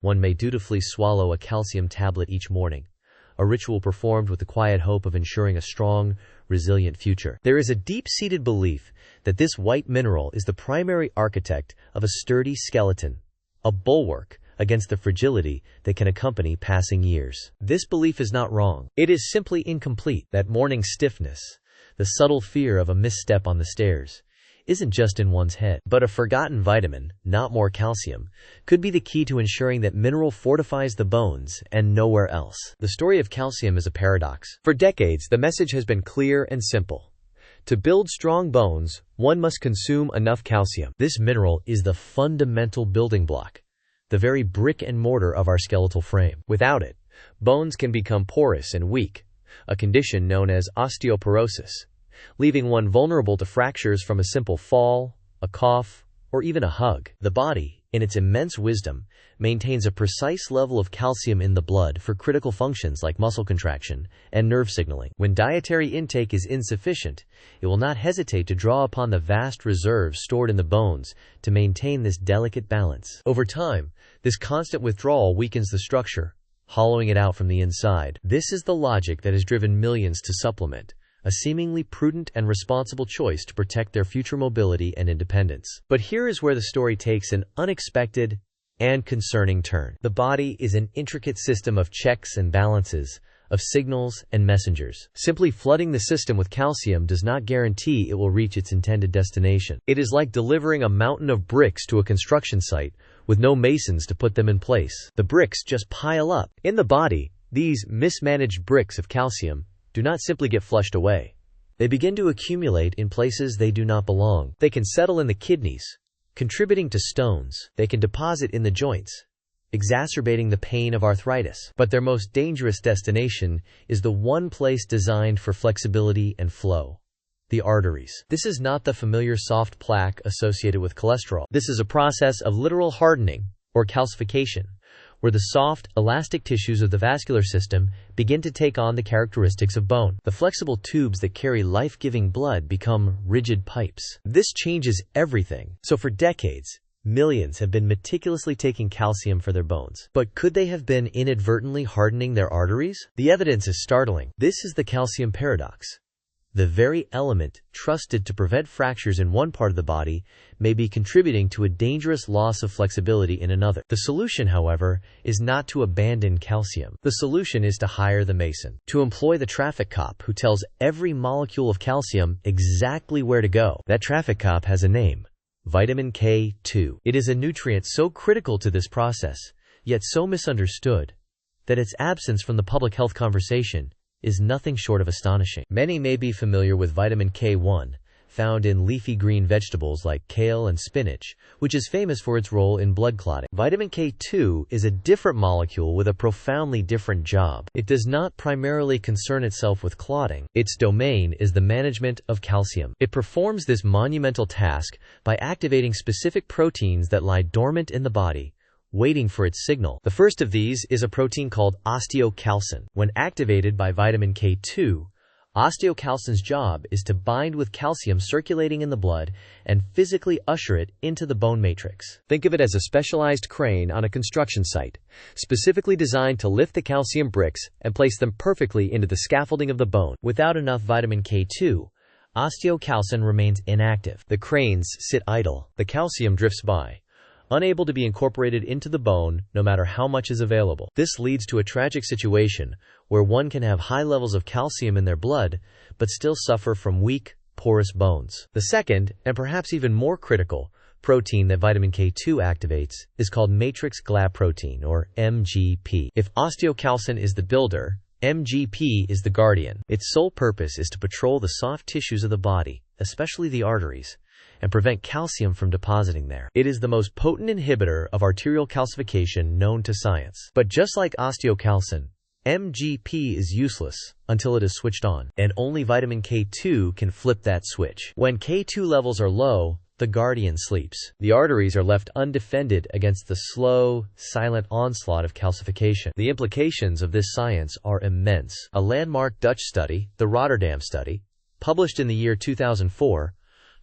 one may dutifully swallow a calcium tablet each morning, a ritual performed with the quiet hope of ensuring a strong, resilient future. There is a deep-seated belief that this white mineral is the primary architect of a sturdy skeleton, a bulwark against the fragility that can accompany passing years. This belief is not wrong. It is simply incomplete. That morning stiffness, the subtle fear of a misstep on the stairs, isn't just in one's head. But a forgotten vitamin, not more calcium, could be the key to ensuring that mineral fortifies the bones and nowhere else. The story of calcium is a paradox. For decades, the message has been clear and simple. To build strong bones, one must consume enough calcium. This mineral is the fundamental building block, the very brick and mortar of our skeletal frame. Without it, bones can become porous and weak, a condition known as osteoporosis, leaving one vulnerable to fractures from a simple fall, a cough, or even a hug. The body, in its immense wisdom, maintains a precise level of calcium in the blood for critical functions like muscle contraction and nerve signaling. When dietary intake is insufficient, it will not hesitate to draw upon the vast reserves stored in the bones to maintain this delicate balance. Over time, this constant withdrawal weakens the structure, hollowing it out from the inside. This is the logic that has driven millions to supplement, a seemingly prudent and responsible choice to protect their future mobility and independence. But here is where the story takes an unexpected and concerning turn. The body is an intricate system of checks and balances, of signals and messengers. Simply flooding the system with calcium does not guarantee it will reach its intended destination. It is like delivering a mountain of bricks to a construction site with no masons to put them in place. The bricks just pile up. In the body, these mismanaged bricks of calcium do not simply get flushed away. They begin to accumulate in places they do not belong. They can settle in the kidneys, contributing to stones. They can deposit in the joints, exacerbating the pain of arthritis. But their most dangerous destination is the one place designed for flexibility and flow: the arteries. This is not the familiar soft plaque associated with cholesterol. This is a process of literal hardening, or calcification, where the soft, elastic tissues of the vascular system begin to take on the characteristics of bone. The flexible tubes that carry life-giving blood become rigid pipes. This changes everything. So for decades, millions have been meticulously taking calcium for their bones. But could they have been inadvertently hardening their arteries? The evidence is startling. This is the calcium paradox. The very element trusted to prevent fractures in one part of the body may be contributing to a dangerous loss of flexibility in another. The solution, however, is not to abandon calcium. The solution is to hire the mason, to employ the traffic cop who tells every molecule of calcium exactly where to go. That traffic cop has a name: vitamin K2. It is a nutrient so critical to this process, yet so misunderstood, that its absence from the public health conversation is nothing short of astonishing. Many may be familiar with vitamin K1, found in leafy green vegetables like kale and spinach, which is famous for its role in blood clotting. Vitamin K2 is a different molecule with a profoundly different job. It does not primarily concern itself with clotting. Its domain is the management of calcium. It performs this monumental task by activating specific proteins that lie dormant in the body, waiting for its signal. The first of these is a protein called osteocalcin. When activated by vitamin K2, osteocalcin's job is to bind with calcium circulating in the blood and physically usher it into the bone matrix. Think of it as a specialized crane on a construction site, specifically designed to lift the calcium bricks and place them perfectly into the scaffolding of the bone. Without enough vitamin K2, osteocalcin remains inactive. The cranes sit idle. The calcium drifts by, unable to be incorporated into the bone no matter how much is available. This leads to a tragic situation where one can have high levels of calcium in their blood but still suffer from weak, porous bones. The second, and perhaps even more critical, protein that vitamin K2 activates is called matrix glycoprotein, or MGP. If osteocalcin is the builder, MGP is the guardian. Its sole purpose is to patrol the soft tissues of the body, especially the arteries, and prevent calcium from depositing there. It is the most potent inhibitor of arterial calcification known to science. But just like osteocalcin, MGP is useless until it is switched on, and only vitamin K2 can flip that switch. When K2 levels are low, the guardian sleeps. The arteries are left undefended against the slow, silent onslaught of calcification. The implications of this science are immense. A landmark Dutch study, the Rotterdam study, published in the year 2004,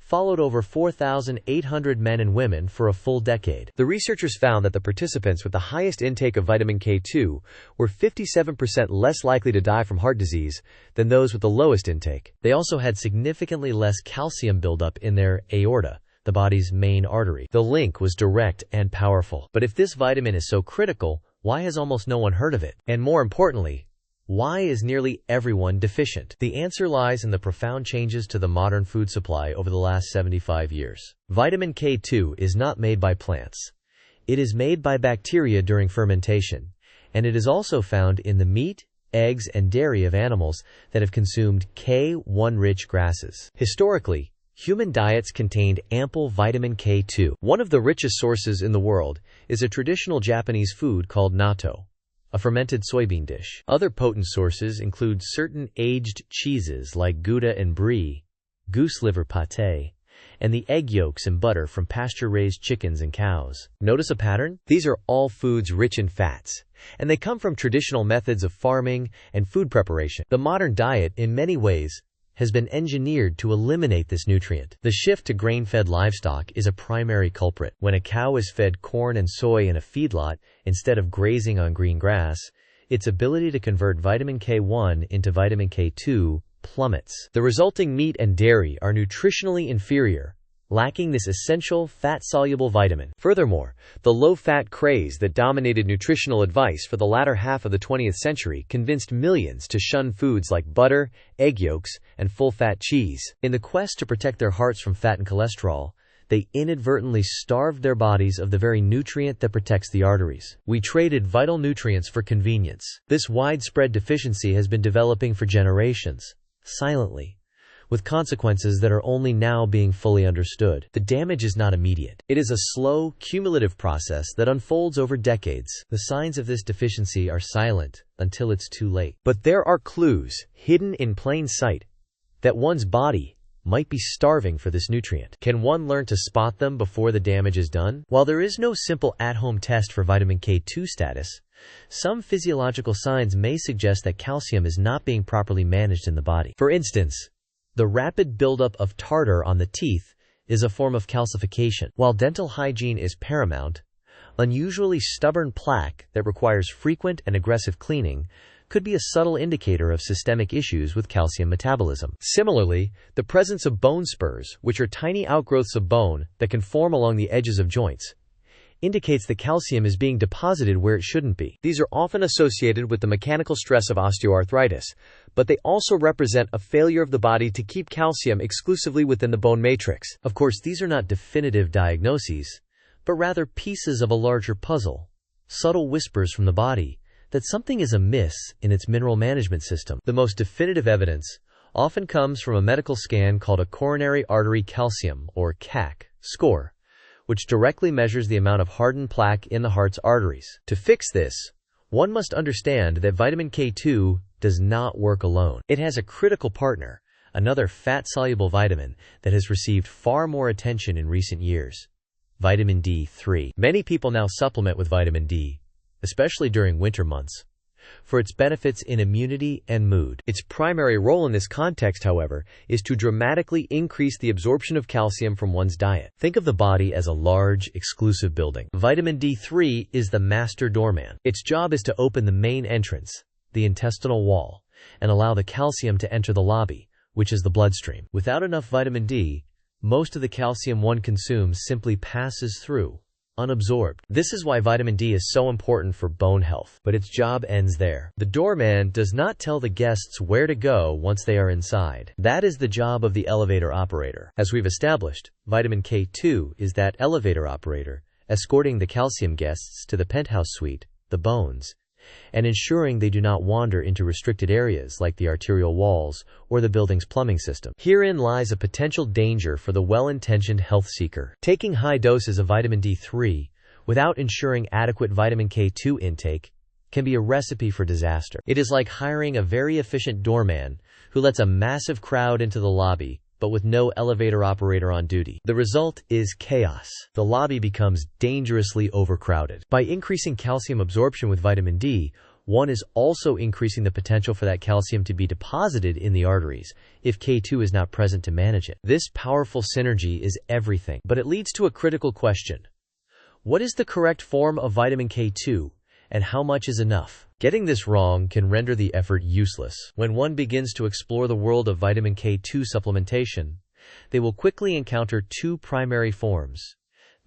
followed over 4,800 men and women for a full decade. The researchers found that the participants with the highest intake of vitamin K2 were 57% less likely to die from heart disease than those with the lowest intake. They also had significantly less calcium buildup in their aorta, the body's main artery. The link was direct and powerful. But if this vitamin is so critical, why has almost no one heard of it? And more importantly, why is nearly everyone deficient? The answer lies in the profound changes to the modern food supply over the last 75 years. Vitamin K2 is not made by plants. It is made by bacteria during fermentation, and it is also found in the meat, eggs, and dairy of animals that have consumed K1-rich grasses. Historically, human diets contained ample vitamin K2. One of the richest sources in the world is a traditional Japanese food called natto, a fermented soybean dish. Other potent sources include certain aged cheeses like Gouda and Brie, goose liver pâté, and the egg yolks and butter from pasture-raised chickens and cows. Notice a pattern? These are all foods rich in fats, and they come from traditional methods of farming and food preparation. The modern diet, in many ways, has been engineered to eliminate this nutrient. The shift to grain-fed livestock is a primary culprit. When a cow is fed corn and soy in a feedlot instead of grazing on green grass, its ability to convert vitamin K1 into vitamin K2 plummets. The resulting meat and dairy are nutritionally inferior, lacking this essential fat-soluble vitamin. Furthermore, the low-fat craze that dominated nutritional advice for the latter half of the 20th century convinced millions to shun foods like butter, egg yolks, and full-fat cheese. In the quest to protect their hearts from fat and cholesterol, they inadvertently starved their bodies of the very nutrient that protects the arteries. We traded vital nutrients for convenience. This widespread deficiency has been developing for generations, silently, with consequences that are only now being fully understood. The damage is not immediate. It is a slow, cumulative process that unfolds over decades. The signs of this deficiency are silent until it's too late. But there are clues, hidden in plain sight, that one's body might be starving for this nutrient. Can one learn to spot them before the damage is done? While there is no simple at-home test for vitamin K2 status, some physiological signs may suggest that calcium is not being properly managed in the body. For instance, the rapid buildup of tartar on the teeth is a form of calcification. While dental hygiene is paramount, unusually stubborn plaque that requires frequent and aggressive cleaning could be a subtle indicator of systemic issues with calcium metabolism. Similarly, the presence of bone spurs, which are tiny outgrowths of bone that can form along the edges of joints, indicates that calcium is being deposited where it shouldn't be. These are often associated with the mechanical stress of osteoarthritis, but they also represent a failure of the body to keep calcium exclusively within the bone matrix. Of course, these are not definitive diagnoses, but rather pieces of a larger puzzle, subtle whispers from the body that something is amiss in its mineral management system. The most definitive evidence often comes from a medical scan called a coronary artery calcium, or CAC, score, which directly measures the amount of hardened plaque in the heart's arteries. To fix this, one must understand that vitamin K2 does not work alone. It has a critical partner, another fat-soluble vitamin that has received far more attention in recent years: vitamin D3. Many people now supplement with vitamin D, especially during winter months, for its benefits in immunity and mood. Its primary role in this context, however, is to dramatically increase the absorption of calcium from one's diet. Think of the body as a large, exclusive building. Vitamin D3 is the master doorman. Its job is to open the main entrance, the intestinal wall, and allow the calcium to enter the lobby, which is the bloodstream. Without enough vitamin D, most of the calcium one consumes simply passes through, unabsorbed. This is why vitamin D is so important for bone health. But its job ends there. The doorman does not tell the guests where to go once they are inside. That is the job of the elevator operator. As we've established, vitamin K2 is that elevator operator, escorting the calcium guests to the penthouse suite, the bones, and ensuring they do not wander into restricted areas like the arterial walls or the building's plumbing system. Herein lies a potential danger for the well-intentioned health seeker. Taking high doses of vitamin D3 without ensuring adequate vitamin K2 intake can be a recipe for disaster. It is like hiring a very efficient doorman who lets a massive crowd into the lobby, but with no elevator operator on duty. The result is chaos. The lobby becomes dangerously overcrowded. By increasing calcium absorption with vitamin D, One is also increasing the potential for that calcium to be deposited in the arteries if K2 is not present to manage it. This powerful synergy is everything, but it leads to a critical question. What is the correct form of vitamin K2, and how much is enough? Getting this wrong can render the effort useless. When one begins to explore the world of vitamin K2 supplementation, they will quickly encounter two primary forms: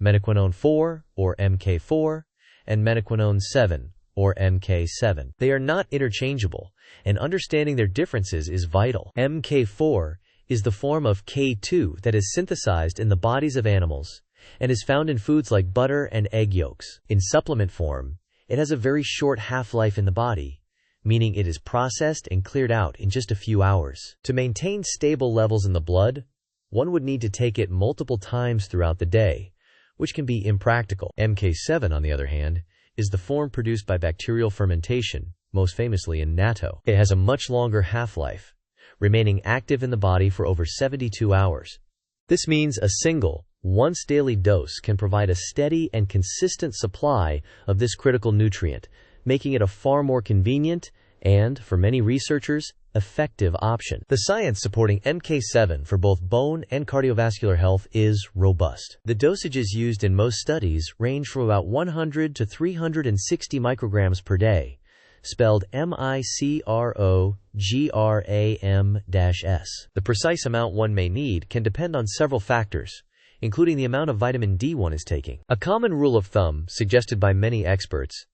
menaquinone 4, or MK4, and menaquinone 7, or MK7. They are not interchangeable, and understanding their differences is vital. MK4 is the form of K2 that is synthesized in the bodies of animals and is found in foods like butter and egg yolks. In supplement form, it has a very short half-life in the body, meaning it is processed and cleared out in just a few hours. To maintain stable levels in the blood, one would need to take it multiple times throughout the day, which can be impractical. MK7, on the other hand, is the form produced by bacterial fermentation, most famously in natto. It has a much longer half-life, remaining active in the body for over 72 hours. This means a single, once-daily dose can provide a steady and consistent supply of this critical nutrient, making it a far more convenient and, for many researchers, effective option. The science supporting MK7 for both bone and cardiovascular health is robust. The dosages used in most studies range from about 100 to 360 micrograms per day, spelled microgram-s. The precise amount one may need can depend on several factors, including the amount of vitamin D one is taking. A common rule of thumb, suggested by many experts,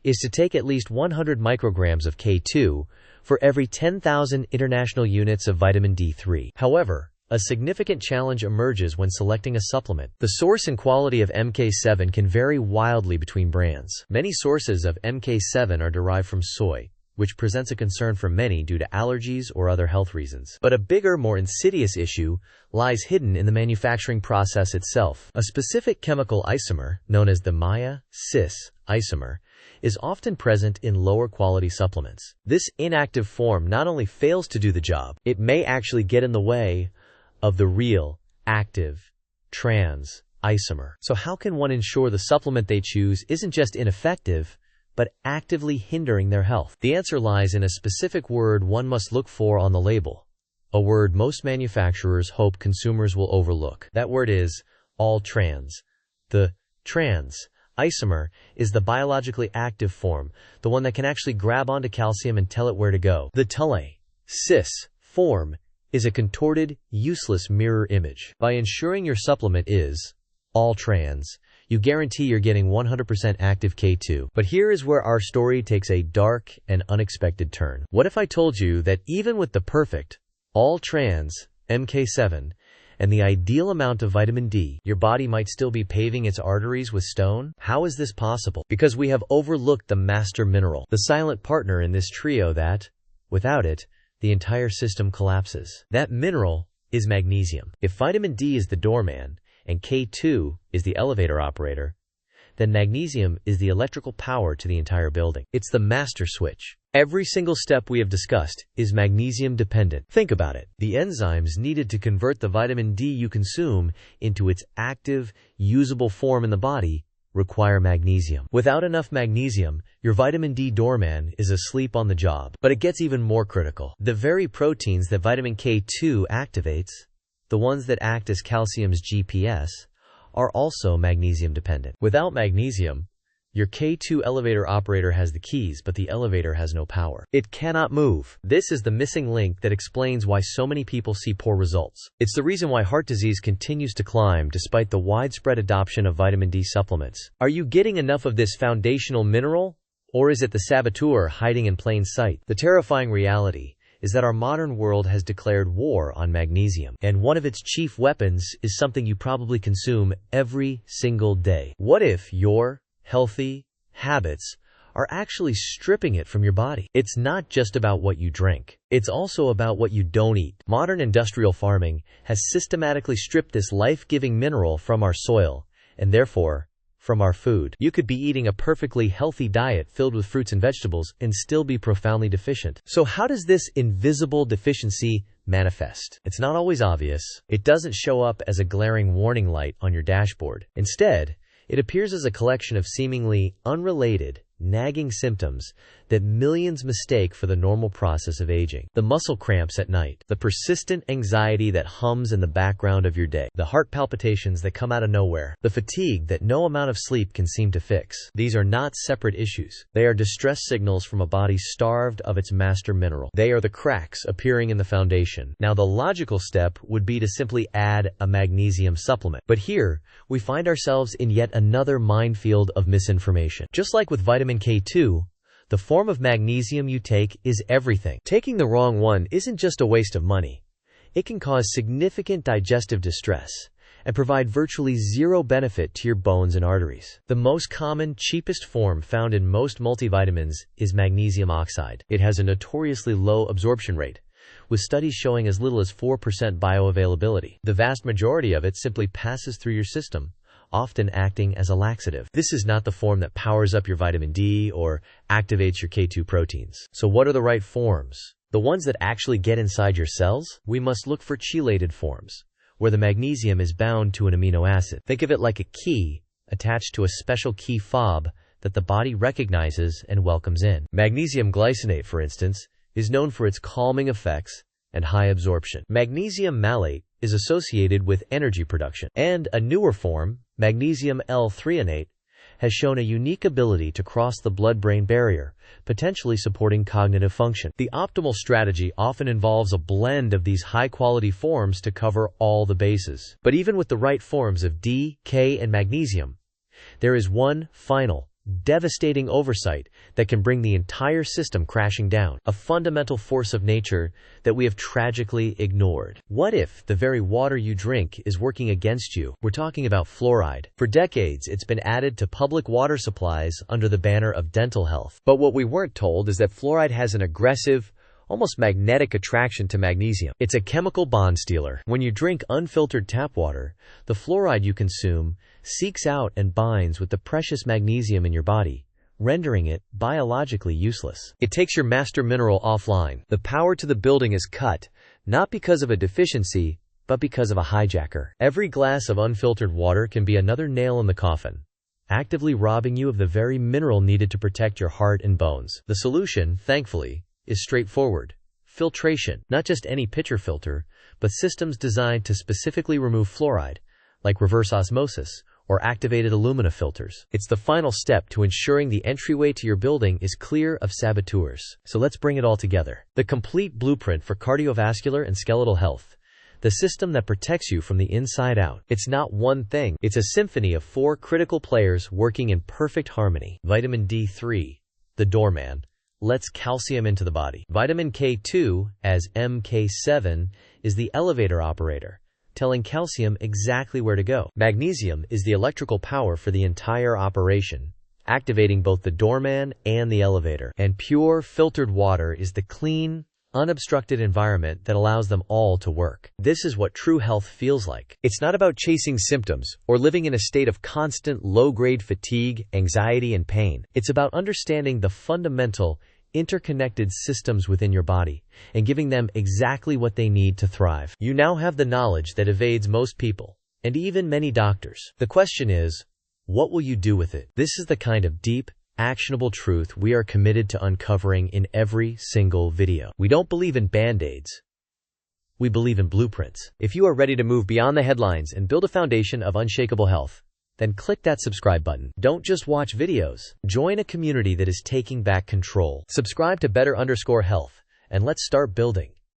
is to take at least 100 micrograms of K2 for every 10,000 international units of vitamin D3. However, a significant challenge emerges when selecting a supplement. The source and quality of MK7 can vary wildly between brands. Many sources of MK7 are derived from soy, which presents a concern for many due to allergies or other health reasons. But a bigger, more insidious issue lies hidden in the manufacturing process itself. A specific chemical isomer, known as the Maya-cis isomer, is often present in lower quality supplements. This inactive form not only fails to do the job, it may actually get in the way of the real, active, trans isomer. So how can one ensure the supplement they choose isn't just ineffective, but actively hindering their health? The answer lies in a specific word one must look for on the label, a word most manufacturers hope consumers will overlook. That word is all trans. The trans isomer is the biologically active form, the one that can actually grab onto calcium and tell it where to go. The cis form is a contorted, useless mirror image. By ensuring your supplement is all trans, you guarantee you're getting 100% active K2. But here is where our story takes a dark and unexpected turn. What if I told you that even with the perfect, all trans MK7 and the ideal amount of vitamin D, your body might still be paving its arteries with stone? How is this possible? Because we have overlooked the master mineral, the silent partner in this trio that, without it, the entire system collapses. That mineral is magnesium. If vitamin D is the doorman and K2 is the elevator operator, then magnesium is the electrical power to the entire building. It's the master switch. Every single step we have discussed is magnesium dependent. Think about it. The enzymes needed to convert the vitamin D you consume into its active, usable form in the body require magnesium. Without enough magnesium, your vitamin D doorman is asleep on the job. But it gets even more critical. The very proteins that vitamin K2 activates, the ones that act as calcium's GPS, are also magnesium dependent. Without magnesium, your K2 elevator operator has the keys, but the elevator has no power. It cannot move. This is the missing link that explains why so many people see poor results. It's the reason why heart disease continues to climb despite the widespread adoption of vitamin D supplements. Are you getting enough of this foundational mineral? Or is it the saboteur hiding in plain sight? The terrifying reality is that our modern world has declared war on magnesium, and one of its chief weapons is something you probably consume every single day. What if your healthy habits are actually stripping it from your body? It's not just about what you drink. It's also about what you don't eat. Modern industrial farming has systematically stripped this life-giving mineral from our soil, and therefore, from our food. You could be eating a perfectly healthy diet filled with fruits and vegetables and still be profoundly deficient. So how does this invisible deficiency manifest? It's not always obvious. It doesn't show up as a glaring warning light on your dashboard. Instead, it appears as a collection of seemingly unrelated nagging symptoms that millions mistake for the normal process of aging. The muscle cramps at night, the persistent anxiety that hums in the background of your day, the heart palpitations that come out of nowhere, the fatigue that no amount of sleep can seem to fix. These are not separate issues. They are distress signals from a body starved of its master mineral. They are the cracks appearing in the foundation. Now, the logical step would be to simply add a magnesium supplement. But here, we find ourselves in yet another minefield of misinformation. Just like with vitamin K2, the form of magnesium you take is everything. Taking the wrong one isn't just a waste of money. It can cause significant digestive distress and provide virtually zero benefit to your bones and arteries. The most common, cheapest form found in most multivitamins is magnesium oxide. It has a notoriously low absorption rate, with studies showing as little as 4% bioavailability. The vast majority of it simply passes through your system, often acting as a laxative. This is not the form that powers up your vitamin D or activates your K2 proteins. So what are the right forms? The ones that actually get inside your cells? We must look for chelated forms, where the magnesium is bound to an amino acid. Think of it like a key attached to a special key fob that the body recognizes and welcomes in. Magnesium glycinate, for instance, is known for its calming effects and high absorption. Magnesium malate is associated with energy production, and a newer form, magnesium L-threonate, has shown a unique ability to cross the blood-brain barrier, potentially supporting cognitive function. The optimal strategy often involves a blend of these high-quality forms to cover all the bases. But even with the right forms of D, K, and magnesium, there is one final, devastating oversight that can bring the entire system crashing down, a fundamental force of nature that we have tragically ignored. What if the very water you drink is working against you? We're talking about fluoride. For decades, it's been added to public water supplies under the banner of dental health. But what we weren't told is that fluoride has an aggressive, almost magnetic attraction to magnesium. It's a chemical bond stealer. When you drink unfiltered tap water, the fluoride you consume seeks out and binds with the precious magnesium in your body, rendering it biologically useless. It takes your master mineral offline. The power to the building is cut, not because of a deficiency, but because of a hijacker. Every glass of unfiltered water can be another nail in the coffin, actively robbing you of the very mineral needed to protect your heart and bones. The solution, thankfully, is straightforward. Filtration. Not just any pitcher filter, but systems designed to specifically remove fluoride, like reverse osmosis or activated alumina filters. It's the final step to ensuring the entryway to your building is clear of saboteurs. So let's bring it all together. The complete blueprint for cardiovascular and skeletal health. The system that protects you from the inside out. It's not one thing. It's a symphony of 4 critical players working in perfect harmony. Vitamin D3, the doorman, lets calcium into the body. Vitamin K2, as MK7, is the elevator operator, telling calcium exactly where to go. Magnesium is the electrical power for the entire operation, activating both the doorman and the elevator. And pure, filtered water is the clean, unobstructed environment that allows them all to work. This is what true health feels like. It's not about chasing symptoms or living in a state of constant low-grade fatigue, anxiety, and pain. It's about understanding the fundamental, interconnected systems within your body and giving them exactly what they need to thrive. You now have the knowledge that evades most people, and even many doctors. The question is, what will you do with it? This is the kind of deep, actionable truth we are committed to uncovering in every single video. We don't believe in band-aids. We believe in blueprints. If you are ready to move beyond the headlines and build a foundation of unshakable health, then click that subscribe button. Don't just watch videos. Join a community that is taking back control. Subscribe to Better_Health, and let's start building.